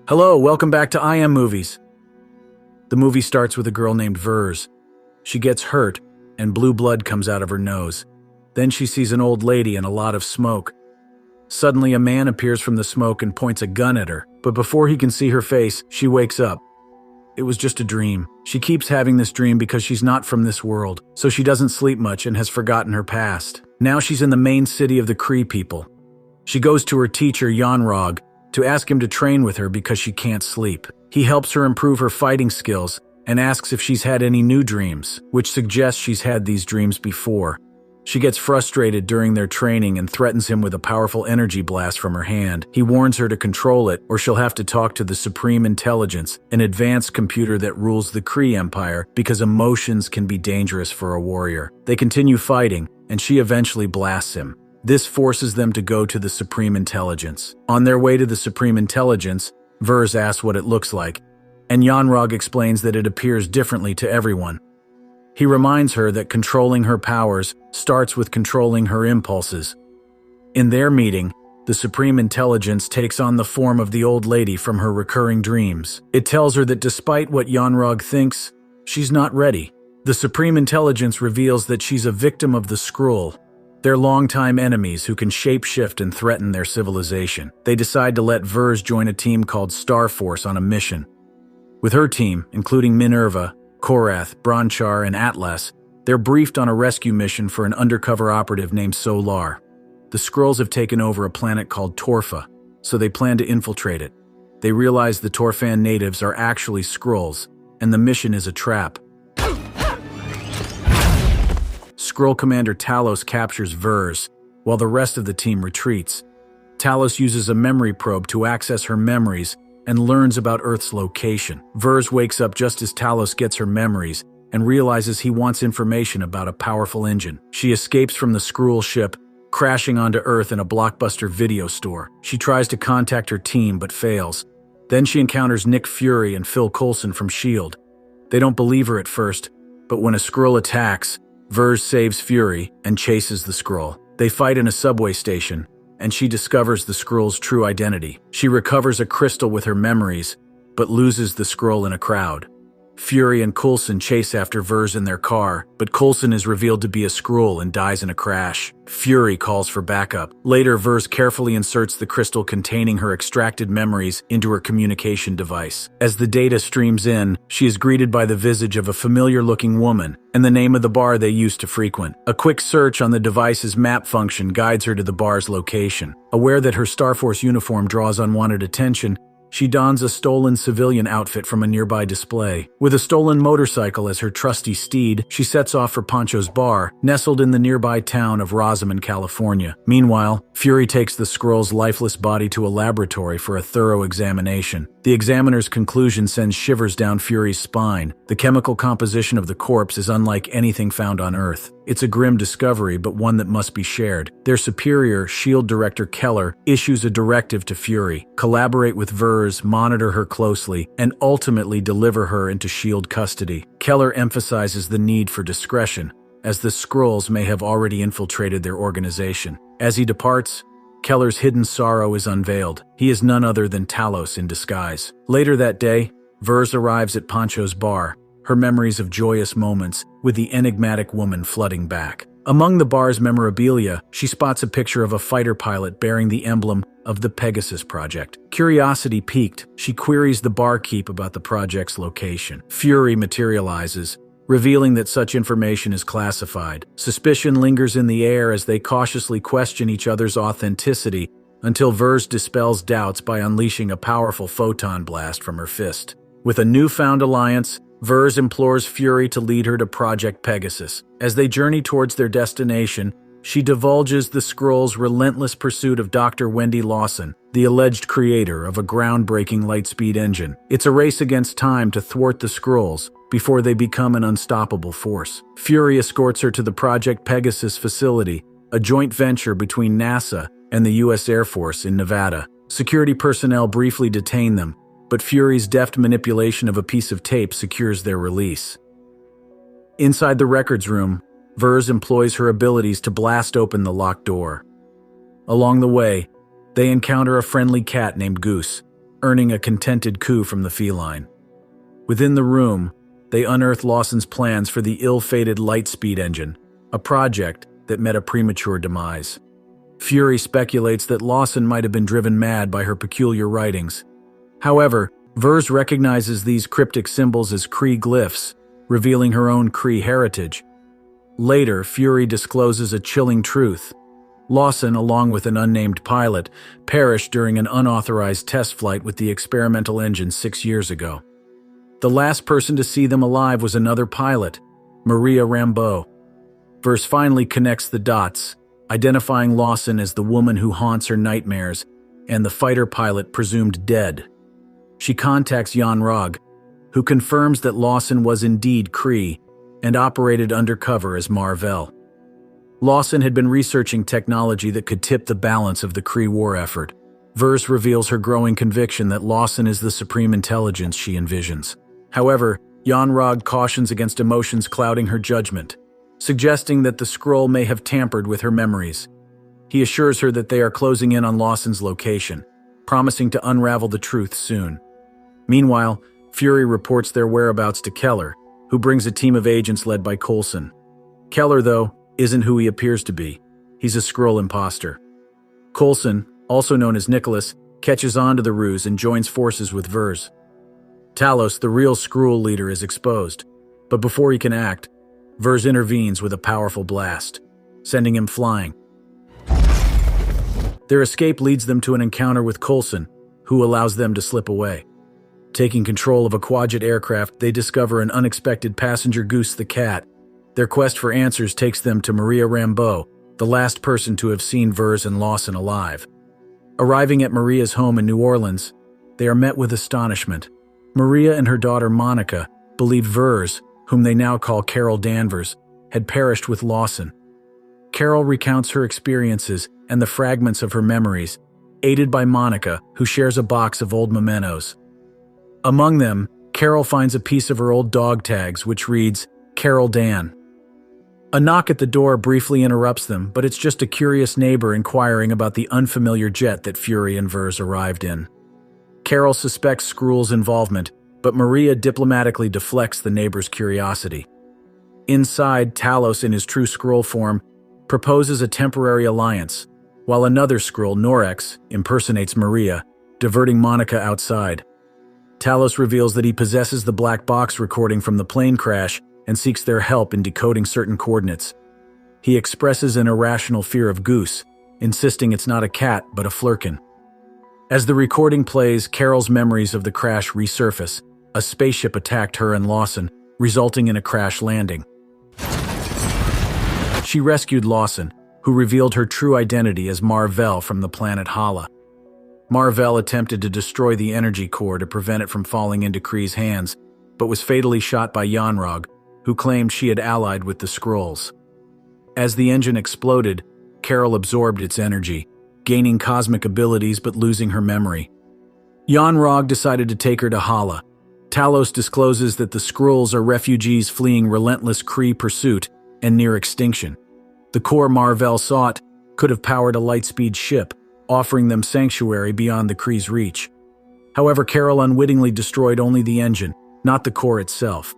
Hello, welcome back to I Am Movies. The movie starts with a girl named Vers. She gets hurt, and blue blood comes out of her nose. Then she sees an old lady and a lot of smoke. Suddenly, a man appears from the smoke and points a gun at her, but before he can see her face, she wakes up. It was just a dream. She keeps having this dream because she's not from this world, so she doesn't sleep much and has forgotten her past. Now she's in the main city of the Kree people. She goes to her teacher, Yanrog, to ask him to train with her because she can't sleep. He helps her improve her fighting skills and asks if she's had any new dreams, which suggests she's had these dreams before. She gets frustrated during their training and threatens him with a powerful energy blast from her hand. He warns her to control it or she'll have to talk to the Supreme Intelligence, an advanced computer that rules the Kree Empire, because emotions can be dangerous for a warrior. They continue fighting, and she eventually blasts him. This forces them to go to the Supreme Intelligence. On their way to the Supreme Intelligence, Vers asks what it looks like, and Yanrog explains that it appears differently to everyone. He reminds her that controlling her powers starts with controlling her impulses. In their meeting, the Supreme Intelligence takes on the form of the old lady from her recurring dreams. It tells her that despite what Yanrog thinks, she's not ready. The Supreme Intelligence reveals that she's a victim of the Skrull. They're longtime enemies who can shapeshift and threaten their civilization. They decide to let Vers join a team called Star Force on a mission. With her team, including Minerva, Korath, Bronchar, and Atlas, they're briefed on a rescue mission for an undercover operative named Solar. The Skrulls have taken over a planet called Torfa, so they plan to infiltrate it. They realize the Torfan natives are actually Skrulls, and the mission is a trap. Skrull Commander Talos captures Vers, while the rest of the team retreats. Talos uses a memory probe to access her memories and learns about Earth's location. Vers wakes up just as Talos gets her memories and realizes he wants information about a powerful engine. She escapes from the Skrull ship, crashing onto Earth in a blockbuster video store. She tries to contact her team but fails. Then she encounters Nick Fury and Phil Coulson from S.H.I.E.L.D. They don't believe her at first, but when a Skrull attacks, Vers saves Fury and chases the Skrull. They fight in a subway station, and she discovers the Skrull's true identity. She recovers a crystal with her memories, but loses the Skrull in a crowd. Fury and Coulson chase after Vers in their car, but Coulson is revealed to be a Skrull and dies in a crash. Fury calls for backup. Later, Vers carefully inserts the crystal containing her extracted memories into her communication device. As the data streams in, she is greeted by the visage of a familiar-looking woman and the name of the bar they used to frequent. A quick search on the device's map function guides her to the bar's location. Aware that her Star Force uniform draws unwanted attention, she dons a stolen civilian outfit from a nearby display. With a stolen motorcycle as her trusty steed, she sets off for Pancho's bar, nestled in the nearby town of Rosamond, California. Meanwhile, Fury takes the Skrull's lifeless body to a laboratory for a thorough examination. The examiner's conclusion sends shivers down Fury's spine. The chemical composition of the corpse is unlike anything found on Earth. It's a grim discovery, but one that must be shared. Their superior, S.H.I.E.L.D. Director Keller, issues a directive to Fury: collaborate with Vers, monitor her closely, and ultimately deliver her into S.H.I.E.L.D. custody. Keller emphasizes the need for discretion, as the Skrulls may have already infiltrated their organization. As he departs, Keller's hidden sorrow is unveiled. He is none other than Talos in disguise. Later that day, Vers arrives at Pancho's bar, her memories of joyous moments with the enigmatic woman flooding back. Among the bar's memorabilia, she spots a picture of a fighter pilot bearing the emblem of the Pegasus Project. Curiosity piqued, she queries the barkeep about the project's location. Fury materializes, revealing that such information is classified. Suspicion lingers in the air as they cautiously question each other's authenticity until Vers dispels doubts by unleashing a powerful photon blast from her fist. With a newfound alliance, Vers implores Fury to lead her to Project Pegasus. As they journey towards their destination, she divulges the Skrull's relentless pursuit of Dr. Wendy Lawson, the alleged creator of a groundbreaking lightspeed engine. It's a race against time to thwart the Skrulls before they become an unstoppable force. Fury escorts her to the Project Pegasus facility, a joint venture between NASA and the U.S. Air Force in Nevada. Security personnel briefly detain them, but Fury's deft manipulation of a piece of tape secures their release. Inside the records room, Vers employs her abilities to blast open the locked door. Along the way, they encounter a friendly cat named Goose. earning a contented coo from the feline. Within the room, they unearth Lawson's plans for the ill-fated Lightspeed engine, a project that met a premature demise. Fury speculates that Lawson might have been driven mad by her peculiar writings. However, Vers recognizes these cryptic symbols as Kree glyphs, revealing her own Kree heritage. Later, Fury discloses a chilling truth. Lawson, along with an unnamed pilot, perished during an unauthorized test flight with the experimental engine 6 years ago. The last person to see them alive was another pilot, Maria Rambeau. Vers finally connects the dots, identifying Lawson as the woman who haunts her nightmares and the fighter pilot presumed dead. She contacts Yon-Rogg, who confirms that Lawson was indeed Kree and operated undercover as Mar-Vell. Lawson had been researching technology that could tip the balance of the Kree war effort. Vers reveals her growing conviction that Lawson is the supreme intelligence she envisions. However, Yon-Rogg cautions against emotions clouding her judgment, suggesting that the Skrull may have tampered with her memories. He assures her that they are closing in on Lawson's location, promising to unravel the truth soon. Meanwhile, Fury reports their whereabouts to Keller, who brings a team of agents led by Coulson. Keller, though, isn't who he appears to be. He's a Skrull imposter. Coulson, also known as Nicholas, catches on to the ruse and joins forces with Vers. Talos, the real Skrull leader, is exposed, but before he can act, Vers intervenes with a powerful blast, sending him flying. Their escape leads them to an encounter with Coulson, who allows them to slip away. Taking control of a Quadrant aircraft, they discover an unexpected passenger, Goose the cat. Their quest for answers takes them to Maria Rambeau, the last person to have seen Vers and Lawson alive. Arriving at Maria's home in New Orleans, they are met with astonishment. Maria and her daughter Monica believed Vers, whom they now call Carol Danvers, had perished with Lawson. Carol recounts her experiences and the fragments of her memories, aided by Monica, who shares a box of old mementos. Among them, Carol finds a piece of her old dog tags, which reads, Carol Dan. A knock at the door briefly interrupts them, but it's just a curious neighbor inquiring about the unfamiliar jet that Fury and Vers arrived in. Carol suspects Skrull's involvement, but Maria diplomatically deflects the neighbor's curiosity. Inside, Talos, in his true Skrull form, proposes a temporary alliance, while another Skrull, Norex, impersonates Maria, diverting Monica outside. Talos reveals that he possesses the black box recording from the plane crash and seeks their help in decoding certain coordinates. He expresses an irrational fear of Goose, insisting it's not a cat but a flurkin. As the recording plays, Carol's memories of the crash resurface. A spaceship attacked her and Lawson, resulting in a crash landing. She rescued Lawson, who revealed her true identity as Mar-Vell from the planet Hala. Mar-Vell attempted to destroy the energy core to prevent it from falling into Kree's hands, but was fatally shot by Yon-Rogg, who claimed she had allied with the Skrulls. As the engine exploded, Carol absorbed its energy, gaining cosmic abilities but losing her memory. Yon-Rogg decided to take her to Hala. Talos discloses that the Skrulls are refugees fleeing relentless Kree pursuit and near extinction. The core Mar-Vell sought could have powered a Lightspeed ship, offering them sanctuary beyond the Kree's reach. However, Carol unwittingly destroyed only the engine, not the core itself.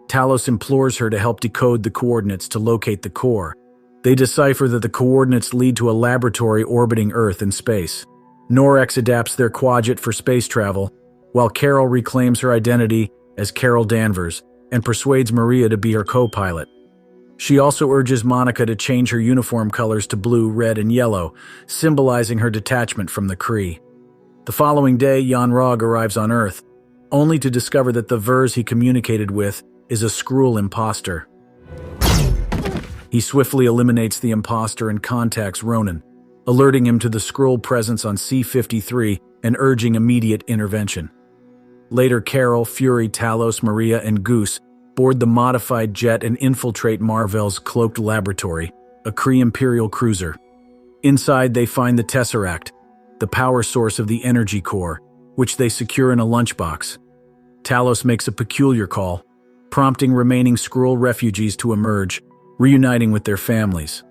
Talos implores her to help decode the coordinates to locate the core. They decipher that the coordinates lead to a laboratory orbiting Earth in space. Norex adapts their Quadrant for space travel, while Carol reclaims her identity as Carol Danvers and persuades Maria to be her co-pilot. She also urges Monica to change her uniform colors to blue, red, and yellow, symbolizing her detachment from the Kree. The following day, Yon-Rogg arrives on Earth, only to discover that the Vers he communicated with is a Skrull imposter. He swiftly eliminates the imposter and contacts Ronan, alerting him to the Skrull presence on C-53 and urging immediate intervention. Later, Carol, Fury, Talos, Maria, and Goose board the modified jet and infiltrate Mar-Vell's cloaked laboratory, a Kree Imperial cruiser. Inside, they find the Tesseract, the power source of the energy core, which they secure in a lunchbox. Talos makes a peculiar call, prompting remaining Skrull refugees to emerge, reuniting with their families.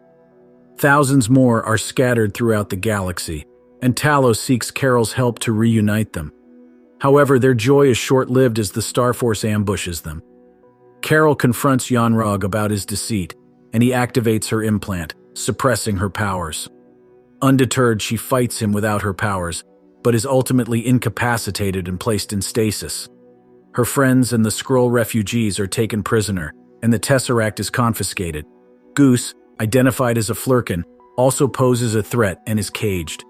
Thousands more are scattered throughout the galaxy, and Talos seeks Carol's help to reunite them. However, their joy is short-lived as the Starforce ambushes them. Carol confronts Yon-Rogg about his deceit, and he activates her implant, suppressing her powers. Undeterred, she fights him without her powers, but is ultimately incapacitated and placed in stasis. Her friends and the Skrull refugees are taken prisoner, and the Tesseract is confiscated. Goose, identified as a Flurkin, also poses a threat and is caged.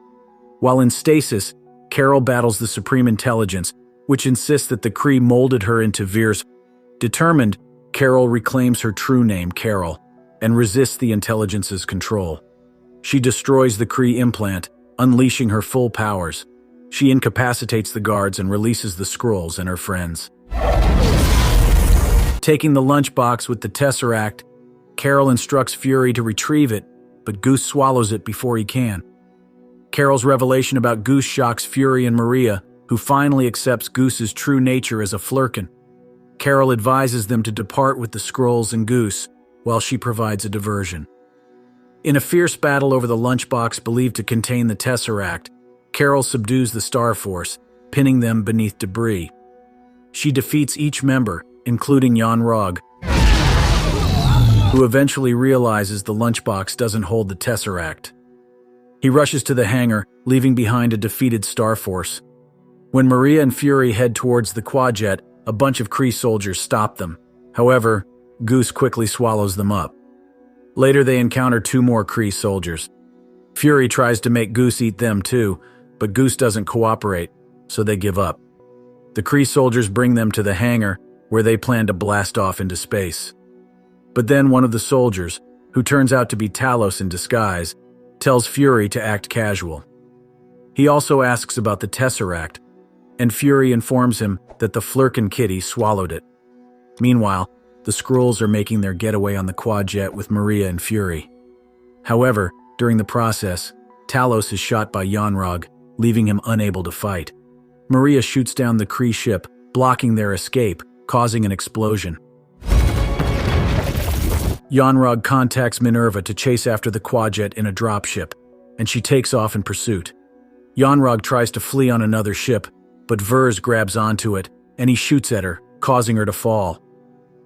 While in stasis, Carol battles the Supreme Intelligence, which insists that the Kree molded her into Veers. Determined, Carol reclaims her true name, Carol, and resists the Intelligence's control. She destroys the Kree implant, unleashing her full powers. She incapacitates the guards and releases the Skrulls and her friends. Taking the lunchbox with the Tesseract, Carol instructs Fury to retrieve it, but Goose swallows it before he can. Carol's revelation about Goose shocks Fury and Maria, who finally accepts Goose's true nature as a Flurkin. Carol advises them to depart with the Skrulls and Goose, while she provides a diversion. In a fierce battle over the lunchbox believed to contain the Tesseract, Carol subdues the Starforce, pinning them beneath debris. She defeats each member, including Yon-Rogg, who eventually realizes the lunchbox doesn't hold the Tesseract. He rushes to the hangar, leaving behind a defeated Starforce. When Maria and Fury head towards the quadjet, a bunch of Kree soldiers stop them. However, Goose quickly swallows them up. Later, they encounter 2 more Kree soldiers. Fury tries to make Goose eat them too, but Goose doesn't cooperate, so they give up. The Kree soldiers bring them to the hangar, where they plan to blast off into space. But then one of the soldiers, who turns out to be Talos in disguise, tells Fury to act casual. He also asks about the Tesseract, and Fury informs him that the Flurkin kitty swallowed it. Meanwhile, the Skrulls are making their getaway on the quadjet with Maria and Fury. However, during the process, Talos is shot by Yon-Rogg, leaving him unable to fight. Maria shoots down the Kree ship, blocking their escape, causing an explosion. Yon-Rogg contacts Minerva to chase after the quadjet in a dropship, and she takes off in pursuit. Yon-Rogg tries to flee on another ship, but Vers grabs onto it, and he shoots at her, causing her to fall.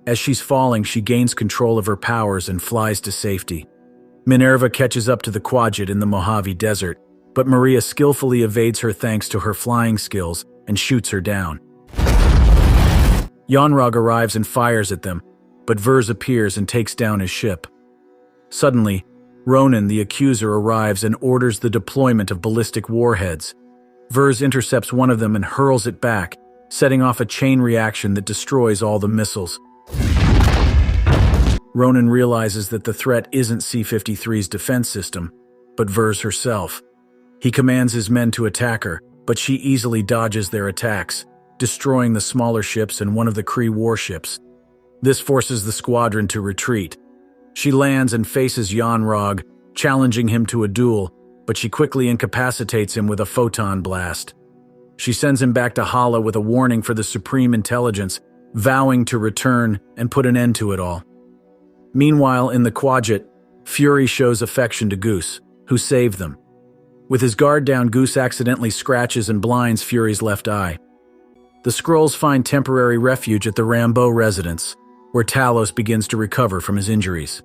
As she's falling, she gains control of her powers and flies to safety. Minerva catches up to the quadjet in the Mojave Desert, but Maria skillfully evades her thanks to her flying skills and shoots her down. Yon-Rogg arrives and fires at them, but Vers appears and takes down his ship. Suddenly, Ronan, the accuser, arrives and orders the deployment of ballistic warheads. Vers intercepts one of them and hurls it back, setting off a chain reaction that destroys all the missiles. Ronan realizes that the threat isn't C-53's defense system, but Vers herself. He commands his men to attack her, but she easily dodges their attacks, destroying the smaller ships and one of the Kree warships. This forces the squadron to retreat. She lands and faces Yon-Rogg, challenging him to a duel, but she quickly incapacitates him with a photon blast. She sends him back to Hala with a warning for the Supreme Intelligence, vowing to return and put an end to it all. Meanwhile, in the quadjet, Fury shows affection to Goose, who saved them. With his guard down, Goose accidentally scratches and blinds Fury's left eye. The Skrulls find temporary refuge at the Rambeau residence, where Talos begins to recover from his injuries.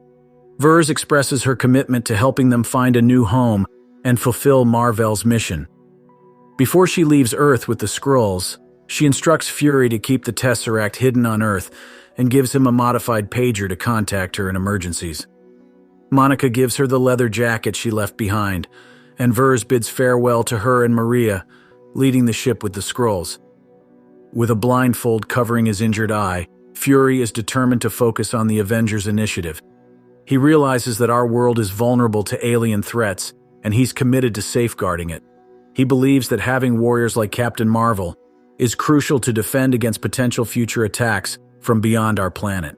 Vers expresses her commitment to helping them find a new home and fulfill Mar-Vell's mission. Before she leaves Earth with the Skrulls, she instructs Fury to keep the Tesseract hidden on Earth and gives him a modified pager to contact her in emergencies. Monica gives her the leather jacket she left behind, and Vers bids farewell to her and Maria, leading the ship with the Skrulls. With a blindfold covering his injured eye, Fury is determined to focus on the Avengers initiative. He realizes that our world is vulnerable to alien threats, and he's committed to safeguarding it. He believes that having warriors like Captain Marvel is crucial to defend against potential future attacks from beyond our planet.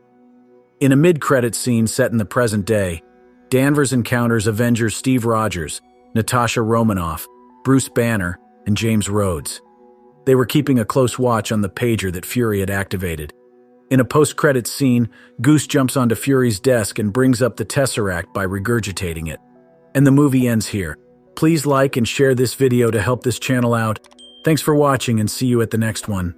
In a mid-credits scene set in the present day, Danvers encounters Avengers Steve Rogers, Natasha Romanoff, Bruce Banner, and James Rhodes. They were keeping a close watch on the pager that Fury had activated. In a post-credits scene, Goose jumps onto Fury's desk and brings up the Tesseract by regurgitating it. And the movie ends here. Please like and share this video to help this channel out. Thanks for watching and see you at the next one.